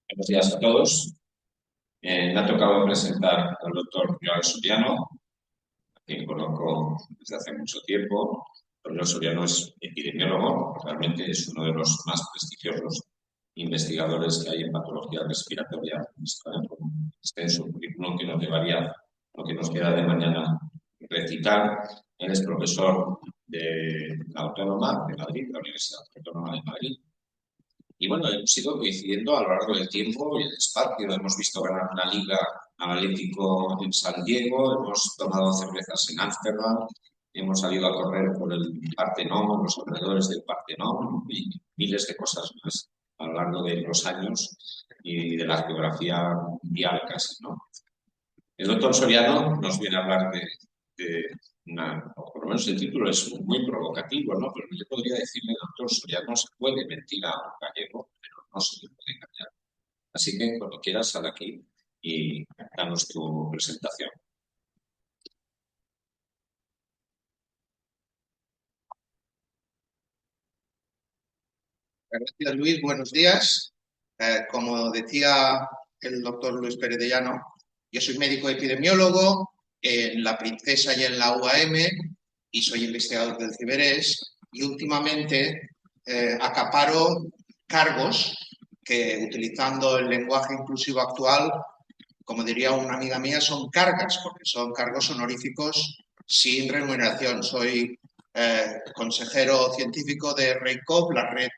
Buenos días a todos. Me ha tocado presentar al doctor Pilar Soriano, a quien conozco desde hace mucho tiempo. Pilar Soriano es epidemiólogo, realmente es uno de los más prestigiosos investigadores que hay en patología respiratoria. Un extenso currículum que nos llevaría lo que nos queda de mañana recitar. Él es profesor de la Autónoma de Madrid, la Universidad Autónoma de Madrid. Y bueno, hemos ido coincidiendo a lo largo del tiempo y el espacio. Hemos visto ganar una liga al Atlético en San Diego, hemos tomado cervezas en Ámsterdam, hemos salido a correr por el Partenón, los alrededores del Partenón y miles de cosas más a lo largo de los años y de la geografía mundial casi, ¿no? El doctor Soriano nos viene a hablar de o por lo menos el título es muy provocativo, ¿no? Pero yo podría decirle, doctor Soriano, se puede mentir a un gallego, pero no se le puede engañar. Así que cuando quieras, sal aquí y danos tu presentación. Gracias, Luis. Buenos días. Como decía el doctor Luis Pérez de Llano, yo soy médico epidemiólogo en La Princesa y en la UAM y soy investigador del CIBERES y últimamente acaparo cargos que, utilizando el lenguaje inclusivo actual, como diría una amiga mía, son cargas, porque son cargos honoríficos sin remuneración. Soy consejero científico de REICOV, la red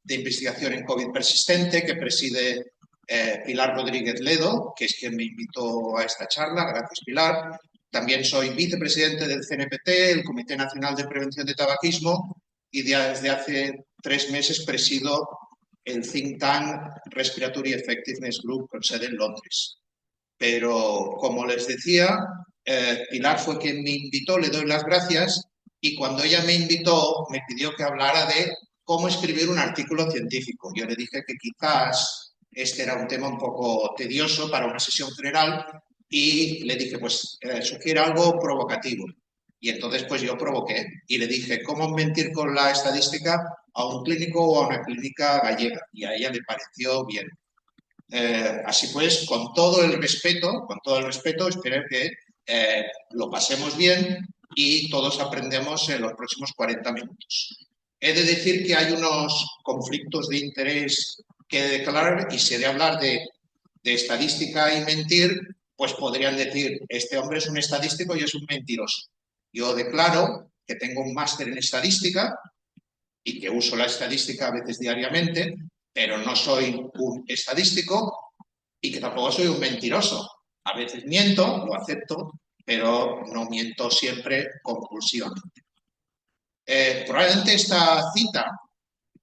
de investigación en COVID persistente, que preside Pilar Rodríguez Ledo, que es quien me invitó a esta charla. Gracias, Pilar. También soy vicepresidente del CNPT, el Comité Nacional de Prevención de Tabaquismo, y desde hace 3 meses presido el think tank Respiratory Effectiveness Group con sede en Londres. Pero, como les decía, Pilar fue quien me invitó, le doy las gracias, y cuando ella me invitó me pidió que hablara de cómo escribir un artículo científico. Yo le dije que quizás este era un tema un poco tedioso para una sesión general y le dije, pues sugiere algo provocativo. Y entonces pues yo provoqué y le dije, ¿cómo mentir con la estadística a un clínico o a una clínica gallega? Y a ella le pareció bien. Así pues, con todo el respeto, espero que lo pasemos bien y todos aprendemos en los próximos 40 minutos. He de decir que hay unos conflictos de interés que declarar, y si he de hablar de estadística y mentir, pues podrían decir, este hombre es un estadístico y es un mentiroso. Yo declaro que tengo un máster en estadística y que uso la estadística a veces diariamente, pero no soy un estadístico y que tampoco soy un mentiroso. A veces miento, lo acepto, pero no miento siempre compulsivamente. Probablemente esta cita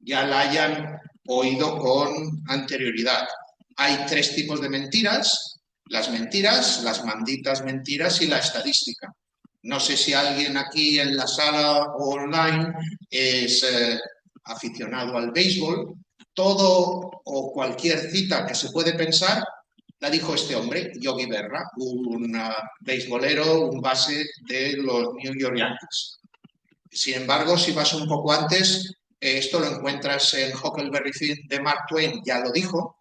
ya la hayan oído con anterioridad. Hay tres tipos de mentiras: las malditas mentiras y la estadística. No sé si alguien aquí en la sala o online es aficionado al béisbol. Todo o cualquier cita que se puede pensar la dijo este hombre, Yogi Berra, un beisbolero, un base de los New York Yankees. Sin embargo, si vas un poco antes, esto lo encuentras en Huckleberry Finn de Mark Twain, ya lo dijo,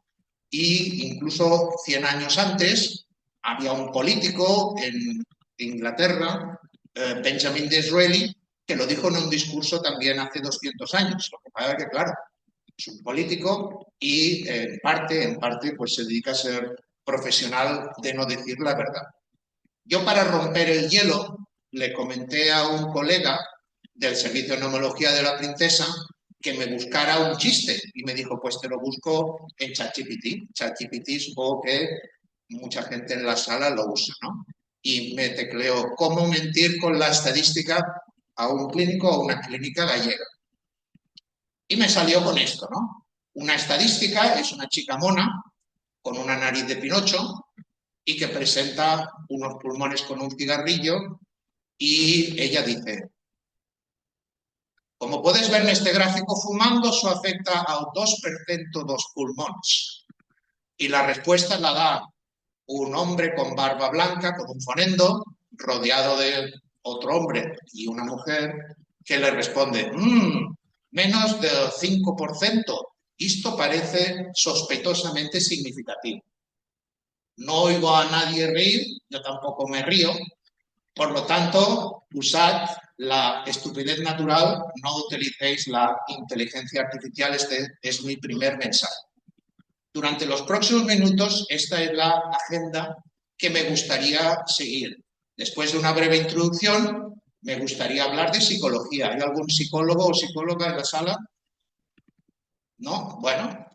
y incluso 100 años antes había un político en Inglaterra, Benjamin Disraeli, que lo dijo en un discurso también hace 200 años. Lo que pasa es que, claro, es un político y en parte, pues se dedica a ser profesional de no decir la verdad. Yo, para romper el hielo, le comenté a un colega del servicio de neumología de la Princesa que me buscara un chiste y me dijo, pues te lo busco en ChatGPT. ChatGPT supongo que mucha gente en la sala lo usa, ¿no? Y me tecleó cómo mentir con la estadística a un clínico o una clínica gallega. Y me salió con esto, ¿no? Una estadística es una chica mona con una nariz de Pinocho y que presenta unos pulmones con un cigarrillo y ella dice, como puedes ver en este gráfico, fumando eso afecta al 2% dos pulmones. Y la respuesta la da un hombre con barba blanca, con un fonendo, rodeado de otro hombre y una mujer, que le responde, menos del 5%. Esto parece sospechosamente significativo. No oigo a nadie reír, yo tampoco me río, por lo tanto, usad la estupidez natural, no utilicéis la inteligencia artificial. Este es mi primer mensaje. Durante los próximos minutos, esta es la agenda que me gustaría seguir. Después de una breve introducción, me gustaría hablar de psicología. ¿Hay algún psicólogo o psicóloga en la sala? ¿No? Bueno,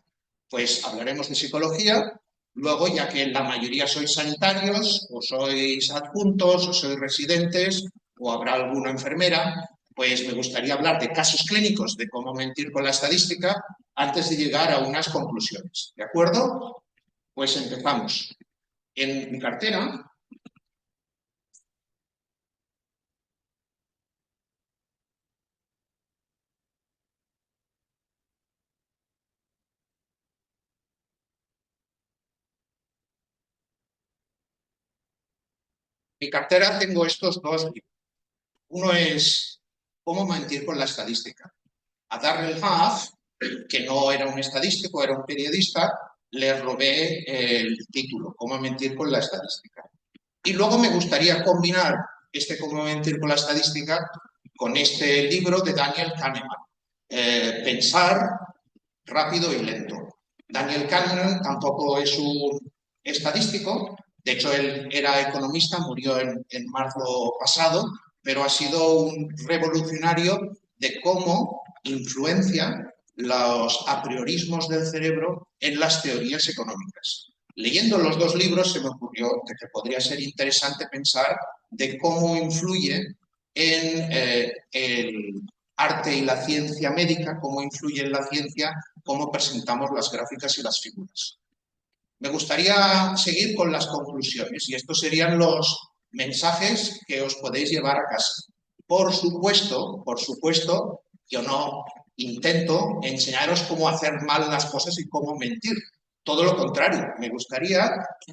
pues hablaremos de psicología. Luego, ya que la mayoría sois sanitarios, o sois adjuntos, o sois residentes, o habrá alguna enfermera, pues me gustaría hablar de casos clínicos, de cómo mentir con la estadística, antes de llegar a unas conclusiones. ¿De acuerdo? Pues empezamos. En mi cartera tengo estos dos libros. Uno es Cómo mentir con la estadística. A Darrell Huff, que no era un estadístico, era un periodista, le robé el título, Cómo mentir con la estadística. Y luego me gustaría combinar este Cómo mentir con la estadística con este libro de Daniel Kahneman, Pensar rápido y lento. Daniel Kahneman tampoco es un estadístico, de hecho él era economista, murió en marzo pasado, pero ha sido un revolucionario de cómo influencia los apriorismos del cerebro en las teorías económicas. Leyendo los dos libros se me ocurrió que podría ser interesante pensar de cómo influye en el arte y la ciencia médica, cómo influye en la ciencia, cómo presentamos las gráficas y las figuras. Me gustaría seguir con las conclusiones y estos serían los mensajes que os podéis llevar a casa. Por supuesto, yo no intento enseñaros cómo hacer mal las cosas y cómo mentir. Todo lo contrario, me gustaría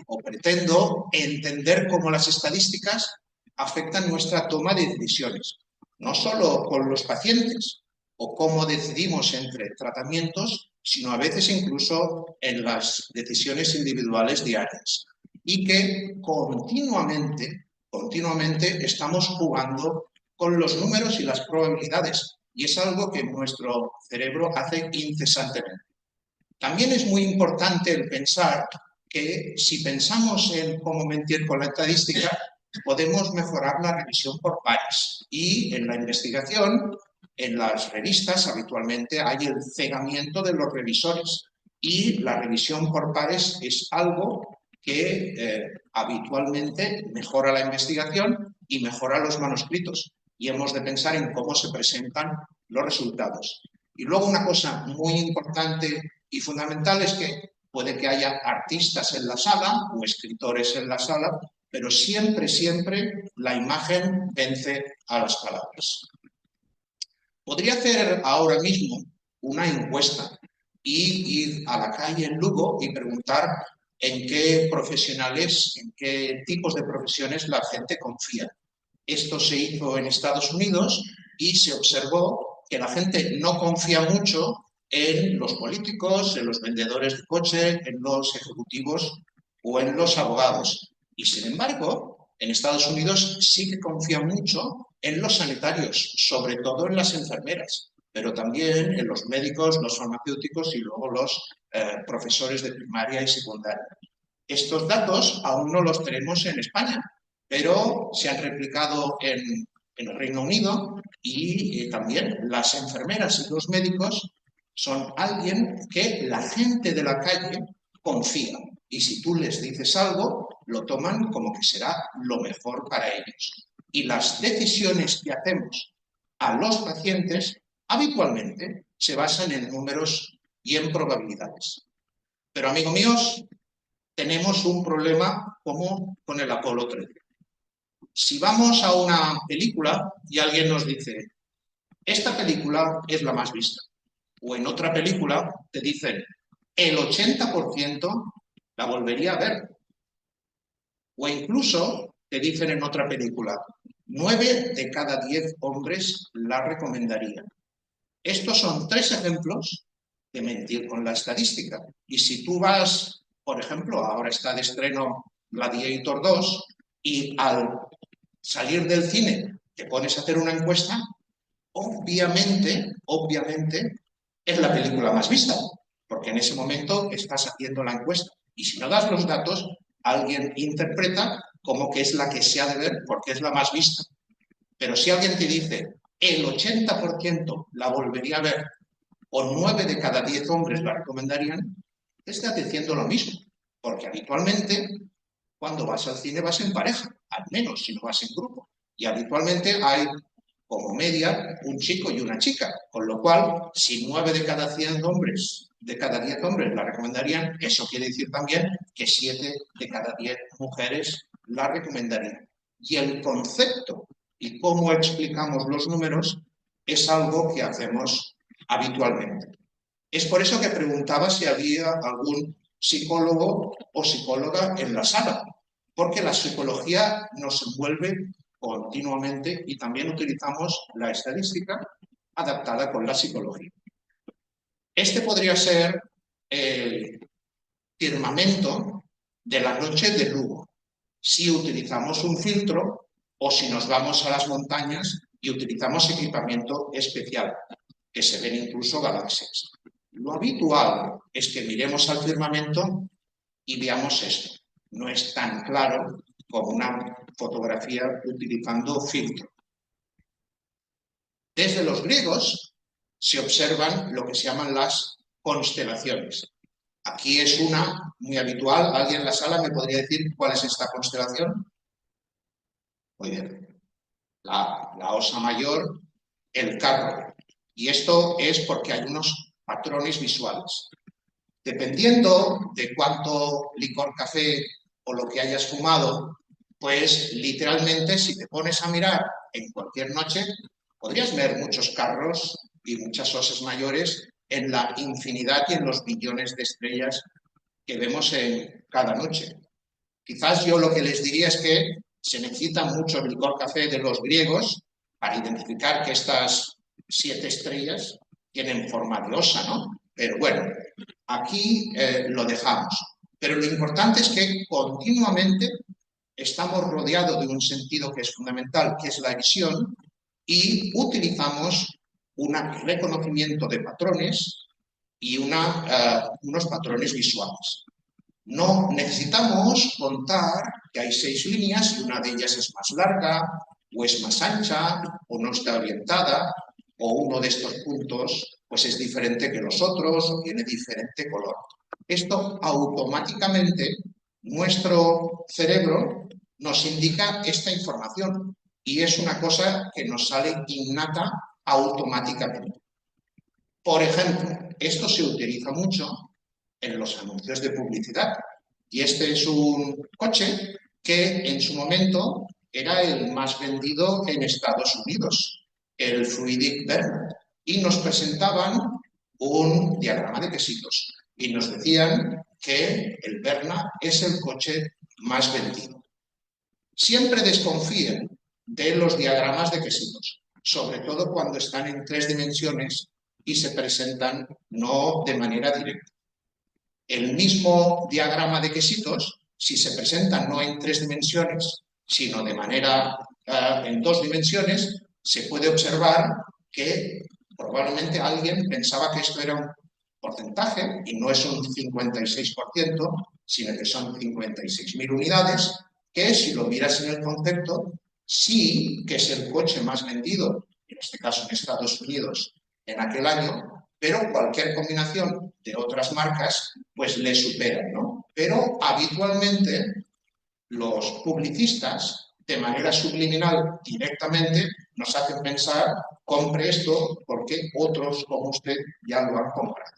o pretendo entender cómo las estadísticas afectan nuestra toma de decisiones, no solo con los pacientes o cómo decidimos entre tratamientos, sino a veces incluso en las decisiones individuales diarias. Y que continuamente estamos jugando con los números y las probabilidades. Y es algo que nuestro cerebro hace incesantemente. También es muy importante el pensar que si pensamos en cómo mentir con la estadística, podemos mejorar la revisión por pares. Y en la investigación en las revistas habitualmente hay el cegamiento de los revisores y la revisión por pares es algo que habitualmente mejora la investigación y mejora los manuscritos. Y hemos de pensar en cómo se presentan los resultados. Y luego una cosa muy importante y fundamental es que puede que haya artistas en la sala o escritores en la sala, pero siempre, siempre la imagen vence a las palabras. Podría hacer ahora mismo una encuesta y ir a la calle en Lugo y preguntar en qué profesionales, en qué tipos de profesiones la gente confía. Esto se hizo en Estados Unidos y se observó que la gente no confía mucho en los políticos, en los vendedores de coche, en los ejecutivos o en los abogados. Y sin embargo, en Estados Unidos sí que confía mucho en los sanitarios, sobre todo en las enfermeras, pero también en los médicos, los farmacéuticos y luego los profesores de primaria y secundaria. Estos datos aún no los tenemos en España, pero se han replicado en el Reino Unido y también las enfermeras y los médicos son alguien que la gente de la calle confía. Y si tú les dices algo, lo toman como que será lo mejor para ellos. Y las decisiones que hacemos a los pacientes habitualmente se basan en números y en probabilidades. Pero, amigos míos, tenemos un problema como con el Apolo 13. Si vamos a una película y alguien nos dice, esta película es la más vista, o en otra película te dicen, el 80% la volvería a ver, o incluso te dicen en otra película, 9 de cada 10 hombres la recomendarían. Estos son 3 ejemplos de mentir con la estadística. Y si tú vas, por ejemplo, ahora está de estreno Gladiator 2 y al salir del cine te pones a hacer una encuesta, obviamente es la película más vista, porque en ese momento estás haciendo la encuesta. Y si no das los datos, alguien interpreta como que es la que se ha de ver porque es la más vista. Pero si alguien te dice el 80% la volvería a ver o 9 de cada 10 hombres la recomendarían, te está diciendo lo mismo. Porque habitualmente cuando vas al cine vas en pareja, al menos si no vas en grupo. Y habitualmente hay como media un chico y una chica, con lo cual si 9 de cada 10 hombres la recomendarían, eso quiere decir también que 7 de cada 10 mujeres la recomendarían. Y el concepto y cómo explicamos los números es algo que hacemos habitualmente. Es por eso que preguntaba si había algún psicólogo o psicóloga en la sala, porque la psicología nos envuelve continuamente y también utilizamos la estadística adaptada con la psicología. Este podría ser el firmamento de la noche de Lugo, si utilizamos un filtro o si nos vamos a las montañas y utilizamos equipamiento especial, que se ven incluso galaxias. Lo habitual es que miremos al firmamento y veamos esto. No es tan claro como una fotografía utilizando filtro. Desde los griegos se observan lo que se llaman las constelaciones. Aquí es una muy habitual. ¿Alguien en la sala me podría decir cuál es esta constelación? Muy bien. La Osa Mayor, el Carro. Y esto es porque hay unos patrones visuales. Dependiendo de cuánto licor café o lo que hayas fumado, pues literalmente si te pones a mirar en cualquier noche, podrías ver muchos carros y muchas osas mayores en la infinidad y en los millones de estrellas que vemos en cada noche. Quizás yo lo que les diría es que se necesita mucho el licor café de los griegos para identificar que estas 7 estrellas tienen forma de osa, ¿no? Pero bueno, aquí lo dejamos. Pero lo importante es que continuamente estamos rodeados de un sentido que es fundamental, que es la visión, y utilizamos un reconocimiento de patrones y unos patrones visuales. No necesitamos contar que hay 6 líneas y una de ellas es más larga, o es más ancha, o no está orientada. o uno de estos puntos pues es diferente que los otros o tiene diferente color. Esto automáticamente, nuestro cerebro nos indica esta información y es una cosa que nos sale innata automáticamente. Por ejemplo, esto se utiliza mucho en los anuncios de publicidad y este es un coche que en su momento era el más vendido en Estados Unidos, el Fruidic Verna, y nos presentaban un diagrama de quesitos y nos decían que el Verna es el coche más vendido. Siempre desconfíen de los diagramas de quesitos, sobre todo cuando están en 3 dimensiones y se presentan no de manera directa. El mismo diagrama de quesitos, si se presenta no en 3 dimensiones, sino de manera en 2 dimensiones, se puede observar que probablemente alguien pensaba que esto era un porcentaje y no es un 56%, sino que son 56.000 unidades, que si lo miras en el concepto, sí que es el coche más vendido, en este caso en Estados Unidos, en aquel año, pero cualquier combinación de otras marcas pues le superan, ¿no? Pero habitualmente los publicistas, de manera subliminal, directamente, nos hacen pensar, compre esto porque otros como usted ya lo han comprado.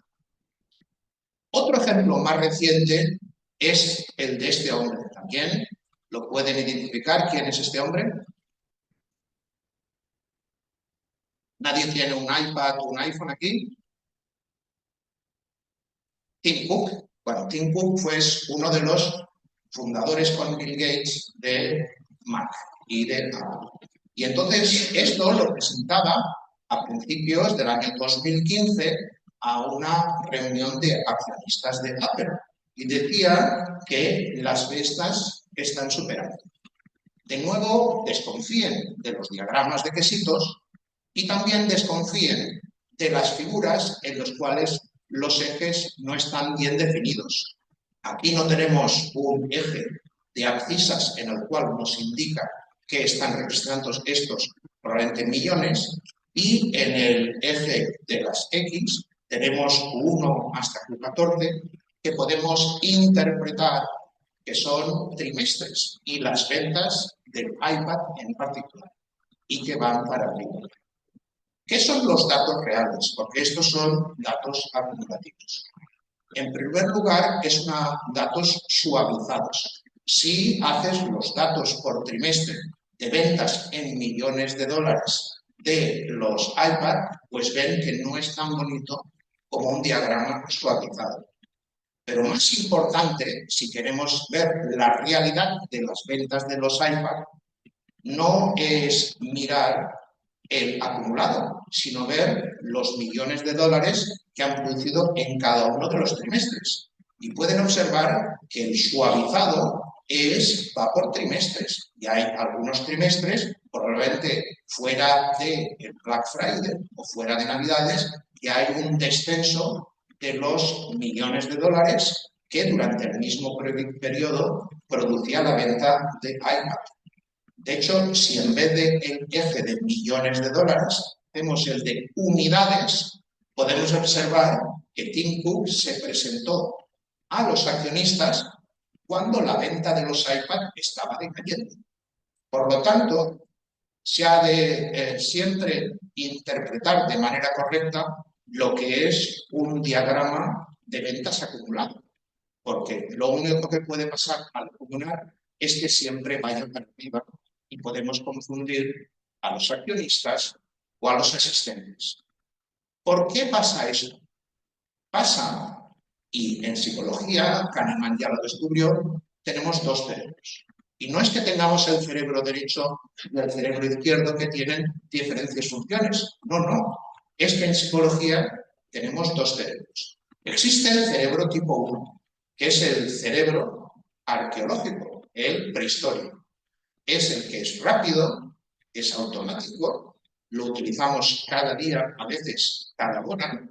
Otro ejemplo más reciente es el de este hombre. También lo pueden identificar. ¿Quién es este hombre? ¿Nadie tiene un iPad o un iPhone aquí? Tim Cook. Bueno, Tim Cook fue uno de los fundadores con Bill Gates de Mac y de Apple. Y entonces esto lo presentaba a principios del año 2015 a una reunión de accionistas de Apple y decía que las ventas están superando. De nuevo, desconfíen de los diagramas de quesitos y también desconfíen de las figuras en las cuales los ejes no están bien definidos. Aquí no tenemos un eje de abscisas en el cual nos indica que están representando estos probablemente millones y en el eje de las X tenemos 1 hasta Q14 que podemos interpretar que son trimestres y las ventas del iPad en particular y que van para arriba. ¿Qué son los datos reales? Porque estos son datos acumulativos. En primer lugar, es datos suavizados. Si haces los datos por trimestre de ventas en millones de dólares de los iPad, pues ven que no es tan bonito como un diagrama suavizado. Pero más importante, si queremos ver la realidad de las ventas de los iPad, no es mirar el acumulado, sino ver los millones de dólares que han producido en cada uno de los trimestres. Y pueden observar que el suavizado va por trimestres. Y hay algunos trimestres, probablemente fuera de Black Friday o fuera de Navidades, que hay un descenso de los millones de dólares que durante el mismo periodo producía la venta de iPad. De hecho, si en vez del eje de millones de dólares hacemos el de unidades, podemos observar que Tim Cook se presentó a los accionistas cuando la venta de los iPad estaba decayendo. Por lo tanto, se ha de siempre interpretar de manera correcta lo que es un diagrama de ventas acumulado, porque lo único que puede pasar al acumular es que siempre vaya para arriba y podemos confundir a los accionistas o a los asistentes. ¿Por qué pasa eso? Pasa, y en psicología, Kahneman ya lo descubrió, tenemos 2 cerebros. Y no es que tengamos el cerebro derecho y el cerebro izquierdo que tienen diferentes funciones. No, no. Es que en psicología tenemos 2 cerebros. Existe el cerebro tipo 1, que es el cerebro arqueológico, el prehistórico. Es el que es rápido, es automático, lo utilizamos cada día, a veces cada hora,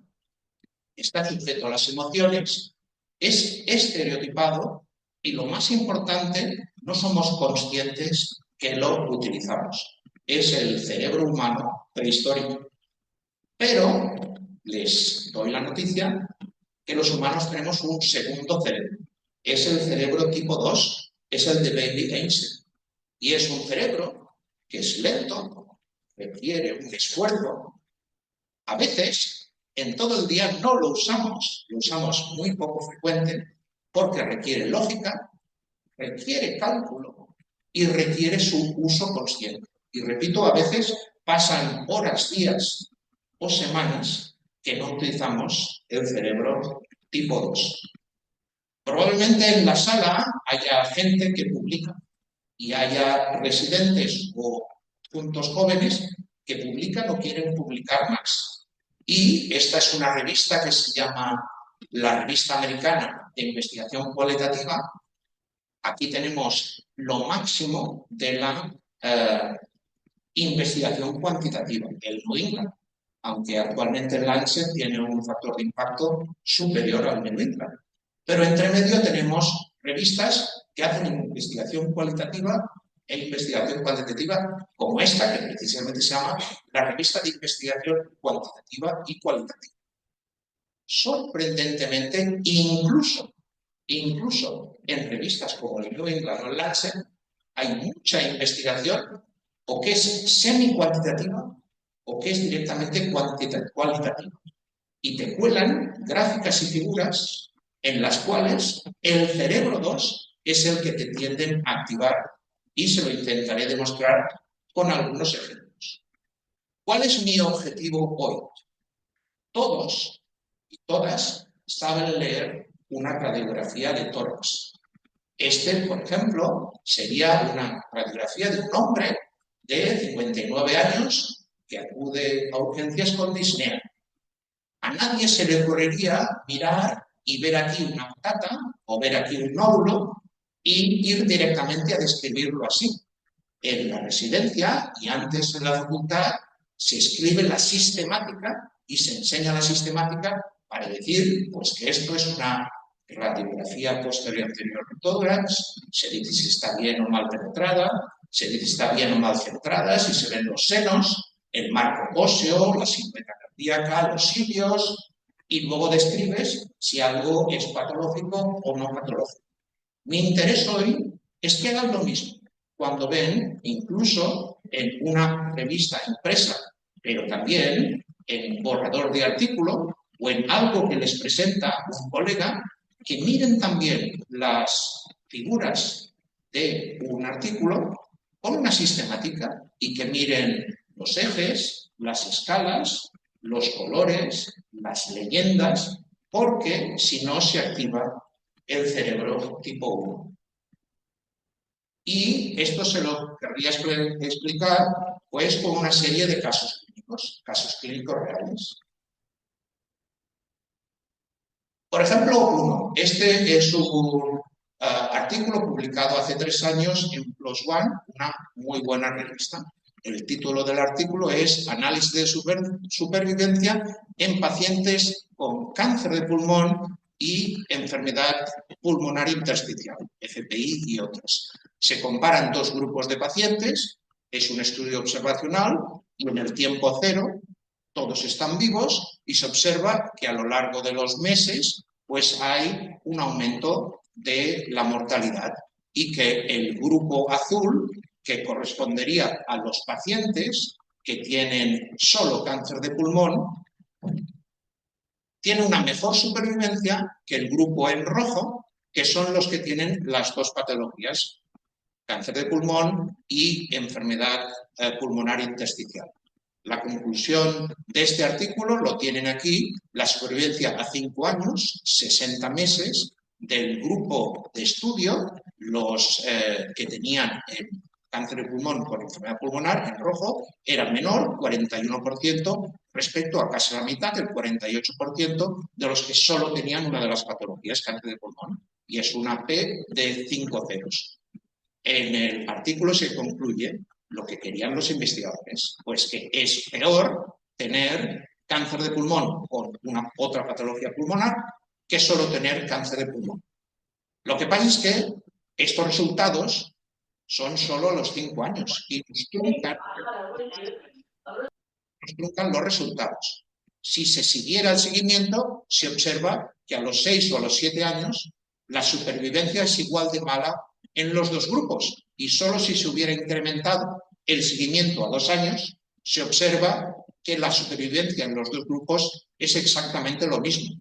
está sujeto a las emociones, es estereotipado y lo más importante, no somos conscientes que lo utilizamos. Es el cerebro humano prehistórico. Pero les doy la noticia que los humanos tenemos un segundo cerebro. Es el cerebro tipo 2, es el de Baby Einstein. Y es un cerebro que es lento, requiere un esfuerzo. A veces, en todo el día no lo usamos muy poco frecuente, porque requiere lógica, requiere cálculo y requiere su uso consciente. Y repito, a veces pasan horas, días o semanas que no utilizamos el cerebro tipo 2. Probablemente en la sala haya gente que publica y haya residentes o puntos jóvenes que publican o quieren publicar más. Y esta es una revista que se llama la Revista Americana de Investigación Cualitativa. Aquí tenemos lo máximo de la investigación cuantitativa, el New England, aunque actualmente el Lancet tiene un factor de impacto superior al New England. Pero entre medio tenemos revistas que hacen investigación cualitativa e investigación cuantitativa, como esta, que precisamente se llama la Revista de Investigación Cuantitativa y Cualitativa. Sorprendentemente, incluso en revistas como el New England o el Lancet, hay mucha investigación o que es semi-cuantitativa o que es directamente cualitativa. Y te cuelan gráficas y figuras en las cuales el cerebro 2 es el que te tienden a activar, y se lo intentaré demostrar con algunos ejemplos. ¿Cuál es mi objetivo hoy? Todos y todas saben leer una radiografía de tórax. Este, por ejemplo, sería una radiografía de un hombre de 59 años que acude a urgencias con disnea. A nadie se le ocurriría mirar y ver aquí una patata o ver aquí un nódulo y ir directamente a describirlo así. En la residencia y antes en la facultad se escribe la sistemática y se enseña la sistemática para decir pues, que esto es una radiografía posterior anterior de tórax, se dice si está bien o mal penetrada, se dice si está bien o mal centrada, si se ven los senos, el marco óseo, la simetría cardíaca, los cilios, y luego describes si algo es patológico o no patológico. Mi interés hoy es que hagan lo mismo cuando ven, incluso en una revista impresa, pero también en borrador de artículo o en algo que les presenta un colega, que miren también las figuras de un artículo con una sistemática y que miren los ejes, las escalas, los colores, las leyendas, porque si no se activa el cerebro tipo 1. Y esto se lo querría explicar pues con una serie de casos clínicos reales. Por ejemplo, uno. Este es un artículo publicado hace 3 años en PLOS ONE, una muy buena revista. El título del artículo es Análisis de supervivencia en pacientes con cáncer de pulmón y enfermedad pulmonar intersticial, FPI y otras. Se comparan 2 grupos de pacientes, es un estudio observacional y en el tiempo cero todos están vivos y se observa que a lo largo de los meses pues hay un aumento de la mortalidad y que el grupo azul, que correspondería a los pacientes que tienen solo cáncer de pulmón, tiene una mejor supervivencia que el grupo en rojo, que son los que tienen las 2 patologías, cáncer de pulmón y enfermedad pulmonar intersticial. La conclusión de este artículo lo tienen aquí, la supervivencia a 5 años, 60 meses, del grupo de estudio, los que tenían cáncer de pulmón con enfermedad pulmonar, en rojo, era menor, 41%, respecto a casi la mitad, el 48%, de los que solo tenían una de las patologías, cáncer de pulmón, y es una P de 5 ceros. En el artículo se concluye lo que querían los investigadores, pues que es peor tener cáncer de pulmón con una otra patología pulmonar que solo tener cáncer de pulmón. Lo que pasa es que estos resultados son solo a los 5 años y nos truncan los resultados. Si se siguiera el seguimiento, se observa que a los 6 o a los 7 años la supervivencia es igual de mala en los dos grupos, y solo si se hubiera incrementado el seguimiento a 2 años, se observa que la supervivencia en los dos grupos es exactamente lo mismo.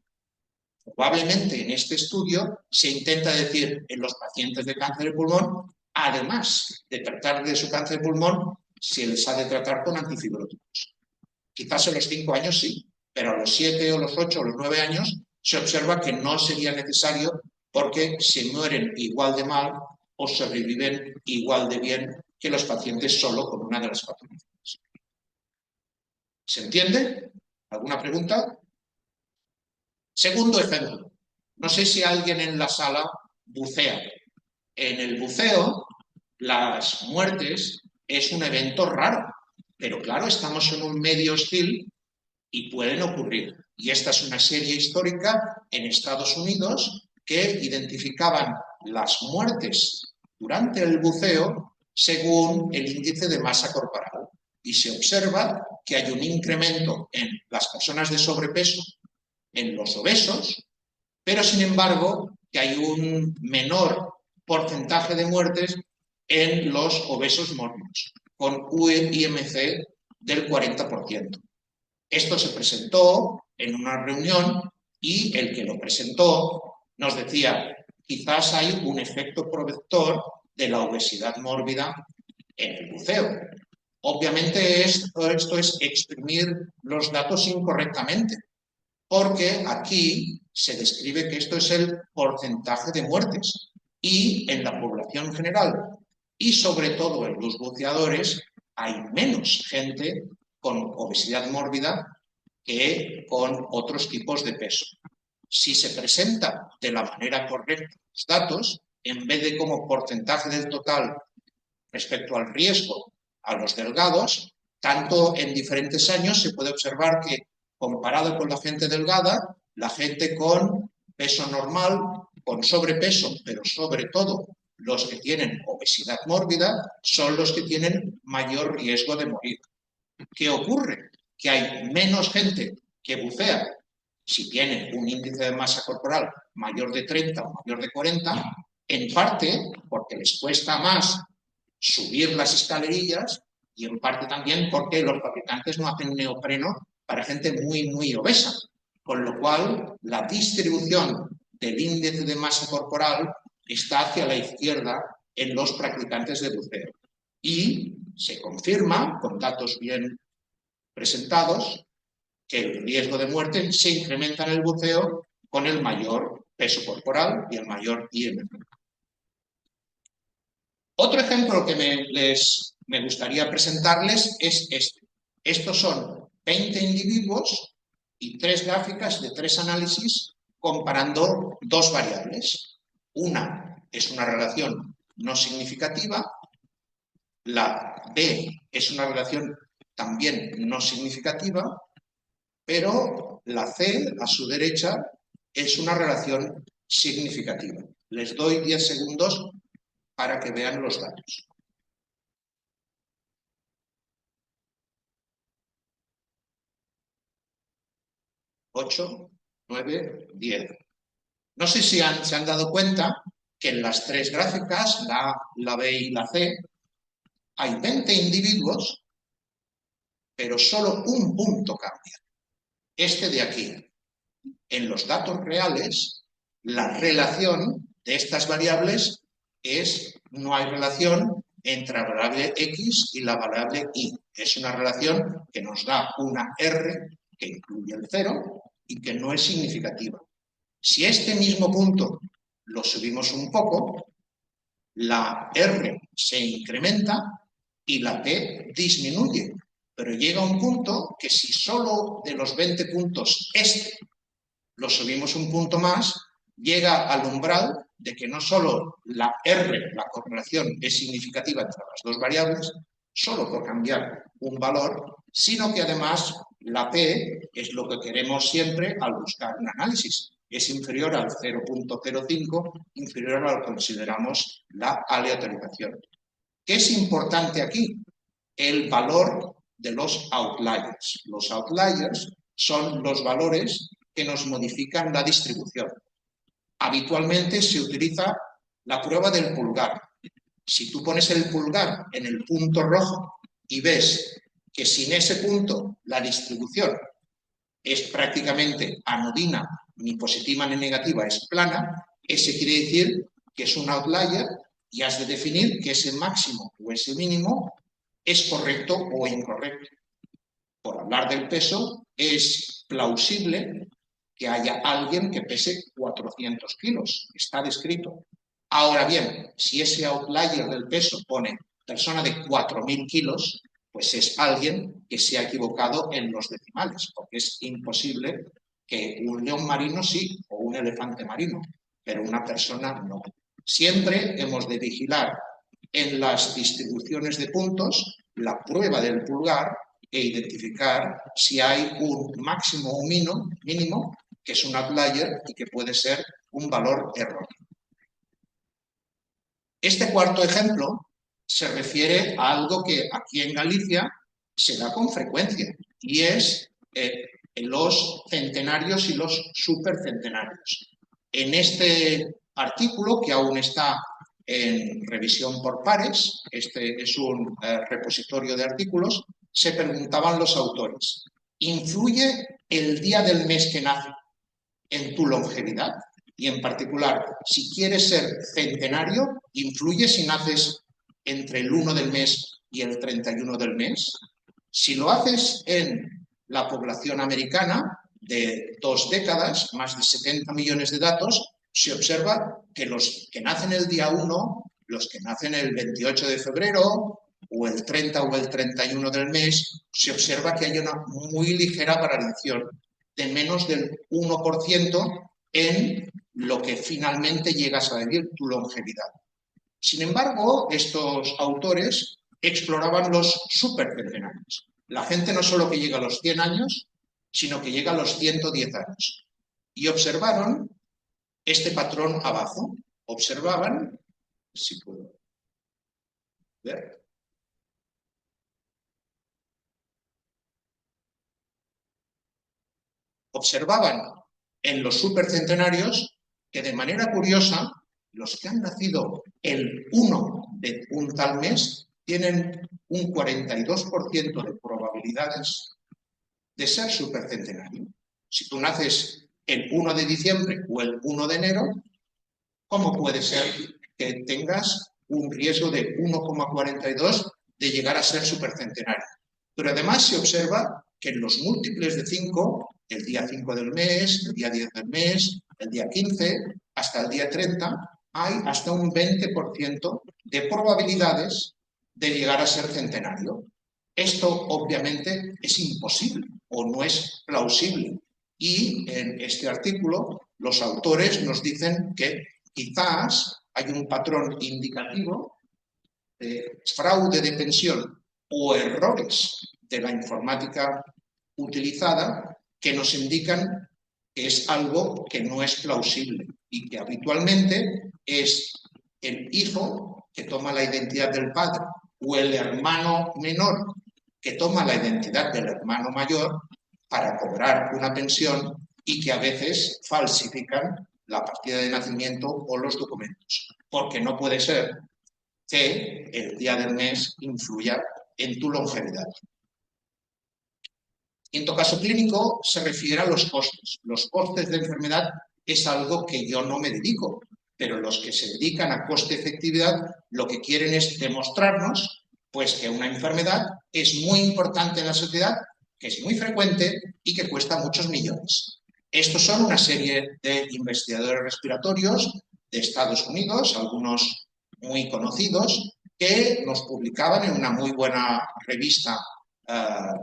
Probablemente en este estudio se intenta decir en los pacientes de cáncer de pulmón, además de tratar de su cáncer de pulmón, se les ha de tratar con antifibróticos. Quizás a los 5 años sí, pero a los 7 o los 8 o los 9 años se observa que no sería necesario porque se mueren igual de mal o sobreviven igual de bien que los pacientes solo con una de las patologías. ¿Se entiende? ¿Alguna pregunta? Segundo ejemplo. No sé si alguien en la sala bucea. En el buceo, las muertes es un evento raro, pero claro, estamos en un medio hostil y pueden ocurrir. Y esta es una serie histórica en Estados Unidos que identificaban las muertes durante el buceo según el índice de masa corporal. Y se observa que hay un incremento en las personas de sobrepeso, en los obesos, pero sin embargo que hay un menor porcentaje de muertes en los obesos mórbidos, con un IMC del 40%. Esto se presentó en una reunión y el que lo presentó nos decía, quizás hay un efecto protector de la obesidad mórbida en el buceo. Obviamente esto es exprimir los datos incorrectamente, porque aquí se describe que esto es el porcentaje de muertes y en la población general y sobre todo en los buceadores hay menos gente con obesidad mórbida que con otros tipos de peso. Si se presenta de la manera correcta los datos, en vez de como porcentaje del total respecto al riesgo a los delgados, tanto en diferentes años se puede observar que comparado con la gente delgada, la gente con peso normal, con sobrepeso, pero sobre todo los que tienen obesidad mórbida, son los que tienen mayor riesgo de morir. ¿Qué ocurre? Que hay menos gente que bucea si tiene un índice de masa corporal mayor de 30 o mayor de 40, en parte porque les cuesta más subir las escalerillas y en parte también porque los fabricantes no hacen neopreno para gente muy, muy obesa. Con lo cual, la distribución del índice de masa corporal está hacia la izquierda en los practicantes de buceo. Y se confirma, con datos bien presentados, que el riesgo de muerte se incrementa en el buceo con el mayor peso corporal y el mayor IMC. Otro ejemplo que me gustaría presentarles es este. Estos son 20 individuos y 3 gráficas de 3 análisis comparando 2 variables. Una es una relación no significativa, la B es una relación también no significativa, pero la C, a su derecha, es una relación significativa. Les doy 10 segundos para que vean los datos. 8, 9, 10. No sé si se han dado cuenta que en las 3 gráficas, la A, la B y la C, hay 20 individuos, pero solo un punto cambia. Este de aquí. En los datos reales, la relación de estas variables no hay relación entre la variable X y la variable Y. Es una relación que nos da una R que incluye el 0 y que no es significativa. Si este mismo punto lo subimos un poco, la R se incrementa y la P disminuye. Pero llega un punto que si solo de los 20 puntos lo subimos un punto más, llega al umbral de que no solo la R, la correlación, es significativa entre las dos variables, solo por cambiar un valor, sino que además la P es lo que queremos siempre al buscar un análisis. Es inferior al 0.05, inferior a lo que consideramos la aleatorización. ¿Qué es importante aquí? El valor de los outliers. Los outliers son los valores que nos modifican la distribución. Habitualmente se utiliza la prueba del pulgar. Si tú pones el pulgar en el punto rojo y ves que sin ese punto la distribución es prácticamente anodina, ni positiva ni negativa, es plana, ese quiere decir que es un outlier y has de definir que ese máximo o ese mínimo es correcto o incorrecto. Por hablar del peso, es plausible que haya alguien que pese 400 kilos, está descrito. Ahora bien, si ese outlier del peso pone persona de 4.000 kilos, pues es alguien que se ha equivocado en los decimales, porque es imposible que un león marino sí o un elefante marino, pero una persona no. Siempre hemos de vigilar en las distribuciones de puntos la prueba del pulgar e identificar si hay un máximo o mínimo que es un outlier y que puede ser un valor erróneo. Este cuarto ejemplo se refiere a algo que aquí en Galicia se da con frecuencia y es los centenarios y los supercentenarios. En este artículo, que aún está en revisión por pares, este es un repositorio de artículos, se preguntaban los autores, ¿influye el día del mes que nace en tu longevidad? Y en particular, si quieres ser centenario, ¿influye si naces entre el 1 del mes y el 31 del mes? Si lo haces en la población americana de 2 décadas, más de 70 millones de datos, se observa que los que nacen el día 1, los que nacen el 28 de febrero o el 30 o el 31 del mes, se observa que hay una muy ligera variación de menos del 1% en lo que finalmente llegas a vivir, tu longevidad. Sin embargo, estos autores exploraban los supercentenarios. La gente no solo que llega a los 100 años, sino que llega a los 110 años. Y observaron este patrón abajo. Observaban, si puedo ver, observaban en los supercentenarios que de manera curiosa los que han nacido el 1 de un tal mes tienen un 42% de probabilidades de ser supercentenario. Si tú naces el 1 de diciembre o el 1 de enero, ¿cómo puede ser que tengas un riesgo de 1,42 de llegar a ser supercentenario? Pero además se observa que en los múltiples de 5, el día 5 del mes, el día 10 del mes, el día 15, hasta el día 30, hay hasta un 20% de probabilidades de llegar a ser centenario. Esto obviamente es imposible o no es plausible. Y en este artículo los autores nos dicen que quizás hay un patrón indicativo de fraude de pensión o errores de la informática utilizada que nos indican que es algo que no es plausible y que habitualmente es el hijo que toma la identidad del padre o el hermano menor que toma la identidad del hermano mayor para cobrar una pensión y que a veces falsifican la partida de nacimiento o los documentos, porque no puede ser que el día del mes influya en tu longevidad. Quinto caso clínico se refiere a los costes. Los costes de enfermedad es algo que yo no me dedico, pero los que se dedican a coste-efectividad lo que quieren es demostrarnos pues, que una enfermedad es muy importante en la sociedad, que es muy frecuente y que cuesta muchos millones. Estos son una serie de investigadores respiratorios de Estados Unidos, algunos muy conocidos, que nos publicaban en una muy buena revista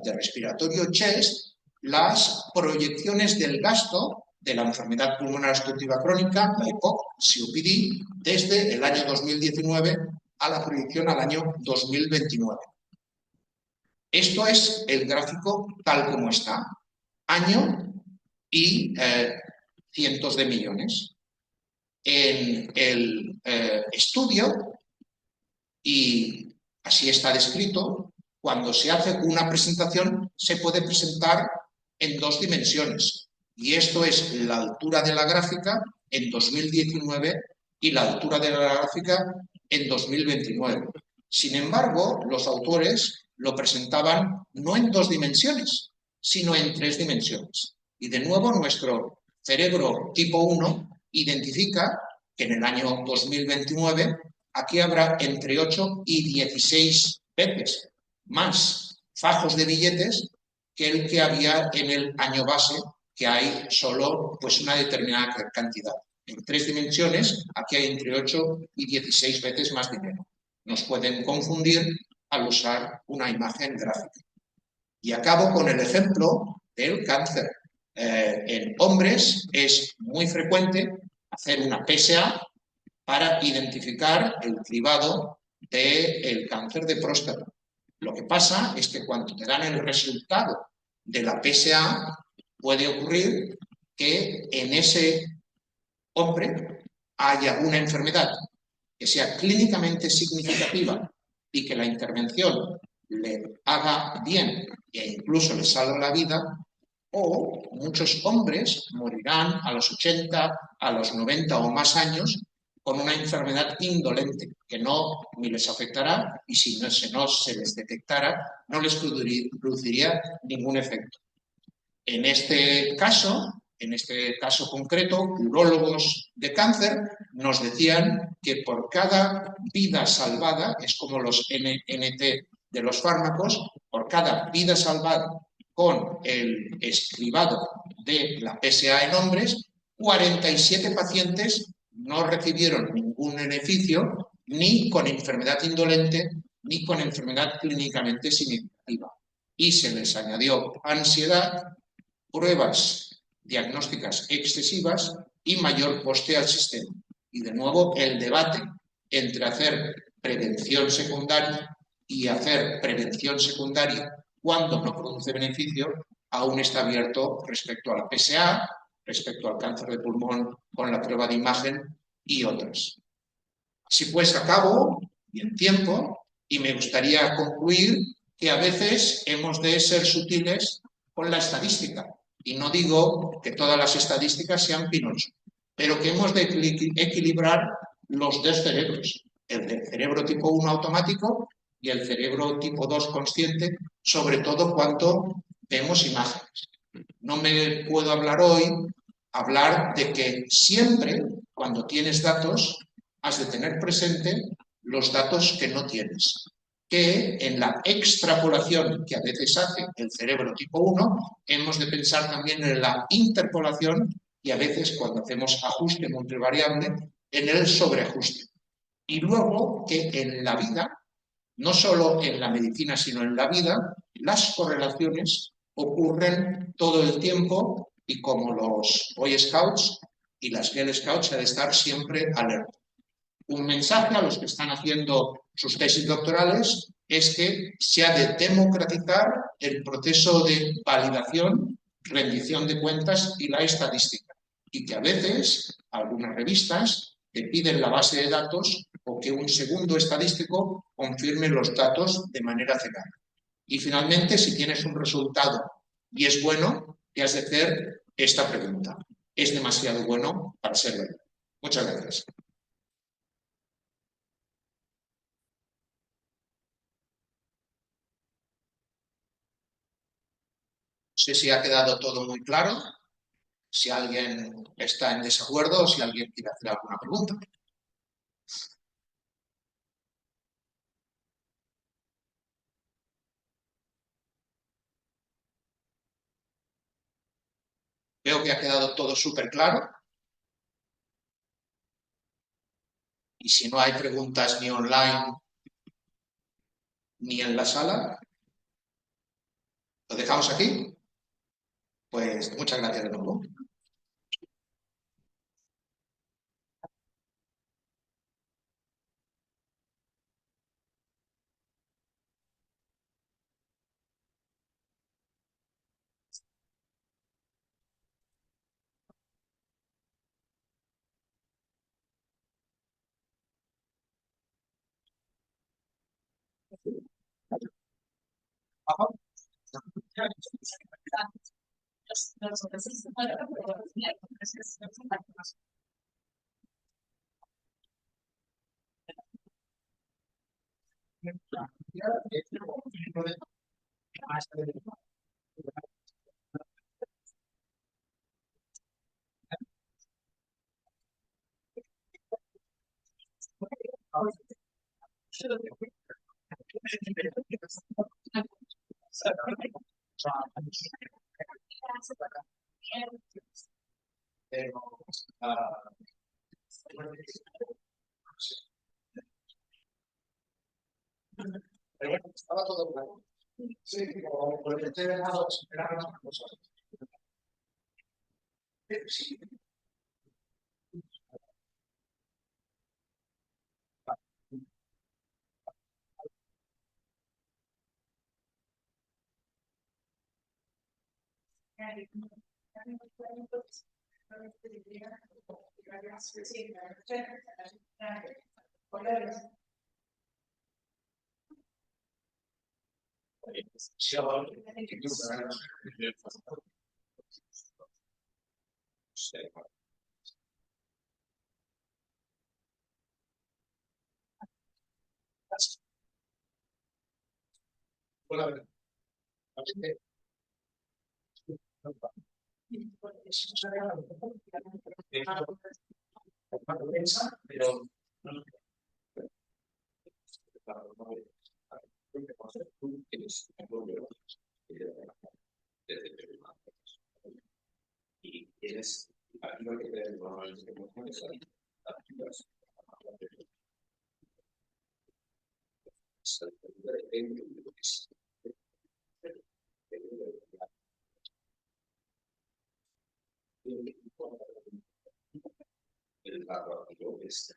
de respiratorio CHEST las proyecciones del gasto de la enfermedad pulmonar obstructiva crónica, la EPOC, COPD, desde el año 2019 a la proyección al año 2029. Esto es el gráfico tal como está, año y cientos de millones. En el estudio, y así está descrito, cuando se hace una presentación se puede presentar en 2 dimensiones. Y esto es la altura de la gráfica en 2019 y la altura de la gráfica en 2029. Sin embargo, los autores lo presentaban no en 2 dimensiones, sino en 3 dimensiones. Y de nuevo nuestro cerebro tipo 1 identifica que en el año 2029 aquí habrá entre 8 y 16 veces más fajos de billetes que el que había en el año base, que hay solo pues una determinada cantidad. En 3 dimensiones, aquí hay entre 8 y 16 veces más dinero. Nos pueden confundir al usar una imagen gráfica. Y acabo con el ejemplo del cáncer. En hombres es muy frecuente hacer una PSA para identificar el cribado del cáncer de próstata. Lo que pasa es que cuando te dan el resultado de la PSA, puede ocurrir que en ese hombre haya una enfermedad que sea clínicamente significativa y que la intervención le haga bien e incluso le salve la vida, o muchos hombres morirán a los 80, a los 90 o más años con una enfermedad indolente que no ni les afectará y si no se les detectara no les produciría ningún efecto. En este caso concreto, urólogos de cáncer nos decían que por cada vida salvada, es como los NNT de los fármacos, por cada vida salvada con el escribado de la PSA en hombres, 47 pacientes no recibieron ningún beneficio ni con enfermedad indolente ni con enfermedad clínicamente significativa. Y se les añadió ansiedad, pruebas diagnósticas excesivas y mayor coste al sistema. Y de nuevo el debate entre hacer prevención secundaria y hacer prevención secundaria cuando no produce beneficio aún está abierto respecto a la PSA, respecto al cáncer de pulmón con la prueba de imagen y otras. Así pues, acabo y en tiempo y me gustaría concluir que a veces hemos de ser sutiles con la estadística. Y no digo que todas las estadísticas sean Pinocho, pero que hemos de equilibrar los dos cerebros, el del cerebro tipo 1 automático y el cerebro tipo 2 consciente, sobre todo cuando vemos imágenes. No me puedo hablar de que siempre, cuando tienes datos, has de tener presente los datos que no tienes. Que en la extrapolación que a veces hace el cerebro tipo 1, hemos de pensar también en la interpolación y a veces cuando hacemos ajuste multivariable, en el sobreajuste. Y luego que en la vida, no solo en la medicina, sino en la vida, las correlaciones ocurren todo el tiempo y como los Boy Scouts y las Girl Scouts ha de estar siempre alerta. Un mensaje a los que están haciendo sus tesis doctorales es que se ha de democratizar el proceso de validación, rendición de cuentas y la estadística. Y que a veces algunas revistas te piden la base de datos o que un segundo estadístico confirme los datos de manera cercana. Y finalmente, si tienes un resultado y es bueno, te has de hacer esta pregunta. ¿Es demasiado bueno para ser verdad? Muchas gracias. No sé si ha quedado todo muy claro, si alguien está en desacuerdo o si alguien quiere hacer alguna pregunta. Veo que ha quedado todo súper claro y si no hay preguntas ni online ni en la sala, lo dejamos aquí. Pues muchas gracias de nuevo. Pero bueno, estaba todo claro. Sí, como por el te dejado esperar más cosas. Sí. Sí, ahora, que tú, hola, pero y tienes aquí lo que tenemos el barro es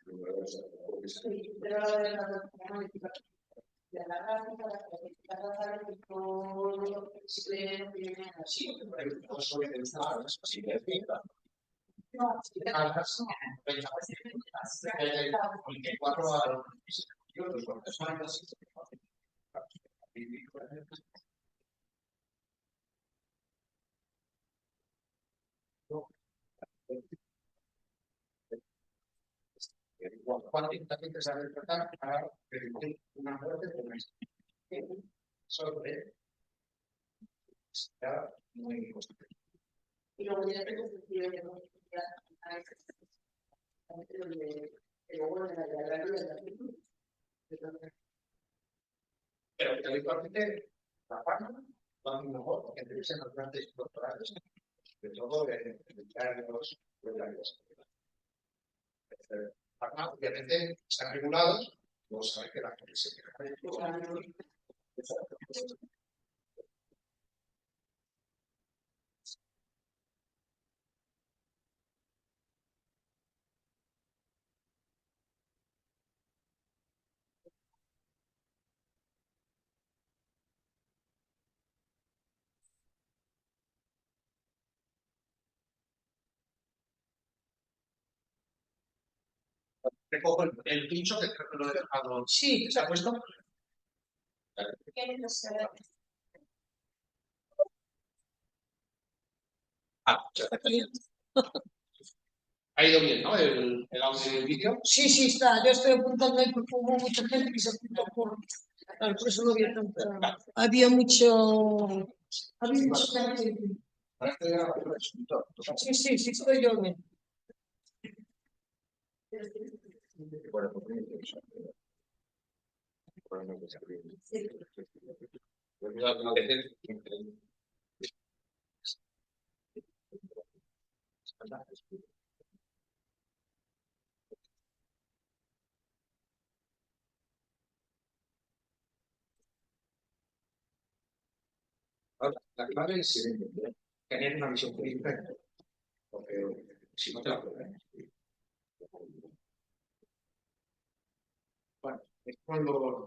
cuánto gente se ha de tratar para prevenir una muerte como esta. Sobre está muy importante. Y luego ya tengo sentido que no pero habitualmente la fama va muy mejor porque entrevistan los grandes doctorales, sobre todo de los doctorales. Fama, obviamente, están regulados, luego saben que la gente se queja. Recojo el pincho que creo que lo he dejado. Sí, ¿se ha puesto? Ah, ha ido bien, ¿no? El audio y el vídeo. Sí, sí, está. Yo estoy apuntando ahí porque hubo mucha gente que se apuntó por eso no había tanta. Había mucho. Había mucha gente. Sí, sí, sí, estoy yo bien. La clave es tener una visión crítica, porque si no te la puedes. Bueno, es cuando